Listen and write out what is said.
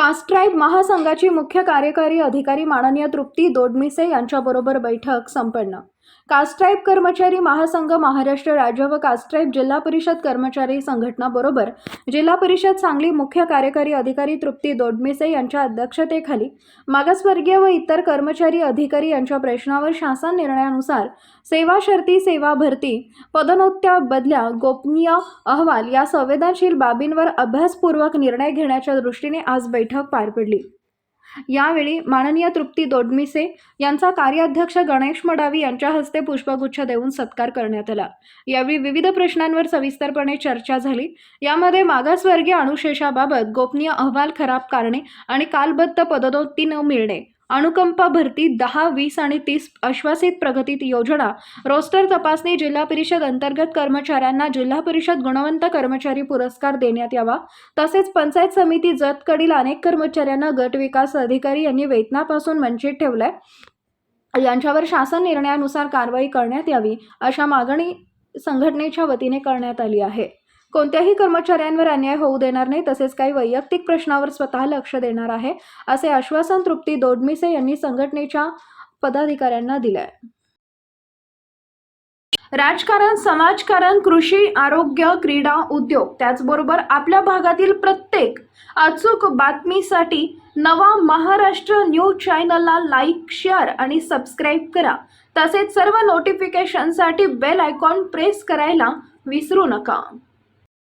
Caste tribe महासंघाची मुख्य कार्यकारी अधिकारी माननीय तृप्ती दोडमिसे यांच्याबरोबर बैठक संपन्न। कास्ट ट्राईब कर्मचारी महासंघ महाराष्ट्र राज्य व कास्ट ट्राईब जिल्हा परिषद कर्मचारी संघटना बरोबर जिल्हा परिषद सांगली मुख्य कार्यकारी अधिकारी तृप्ती दोडमिसे यांच्या अध्यक्षतेखाली मागासवर्गीय व इतर कर्मचारी अधिकारी यांच्या प्रश्नावर शासन निर्णयानुसार सेवा शर्ती, सेवा भरती, पदोन्नत्या, बदल्या, गोपनीय अहवाल या संवेदनशील बाबींवर अभ्यासपूर्वक निर्णय घेण्याच्या दृष्टीने आज बैठक पार पडली। यावेळी माननीय तृप्ती दोडमिसे यांचा कार्याध्यक्ष गणेश मडावी यांच्या हस्ते पुष्पगुच्छ देऊन सत्कार करण्यात आला। यावेळी विविध प्रश्नांवर सविस्तरपणे चर्चा झाली। यामध्ये मागासवर्गीय अनुशेषाबाबत गोपनीय अहवाल खराब कारणे आणि कालबद्ध पदोन्नती न मिळणे, अनुकंपा भरती 10, 20 आणि 30 आश्वासित प्रगती योजना, रोस्टर तपासणी, जिल्हा परिषद अंतर्गत कर्मचाऱ्यांना जिल्हा परिषद गुणवंत कर्मचारी पुरस्कार देण्यात यावा, तसेच पंचायत समिती जतकडील अनेक कर्मचाऱ्यांना गट विकास अधिकारी यांनी वेतनापासून वंचित ठेवले यांच्यावर शासन निर्णयानुसार कारवाई करण्यात यावी अशा मागणी संघटनेच्या वतीने करण्यात आली आहे। कोणत्याही कर्मचाऱ्यांवर अन्याय होऊ देणार नाही, तसेच काही वैयक्तिक प्रश्नावर स्वतः लक्ष देणार आहे असे आश्वासन तृप्ती दोडमिसे यांनी संघटनेच्या पदाधिकाऱ्यांना दिले। राजकारण, समाजकारण, कृषी, आरोग्य, क्रीडा, उद्योग त्याचबरोबर आपल्या भागातील प्रत्येक अचूक बातमीसाठी नवा महाराष्ट्र न्यूज चॅनलला लाईक, शेअर आणि सबस्क्राईब करा। तसेच सर्व नोटिफिकेशनसाठी बेल आयकॉन प्रेस करायला विसरू नका।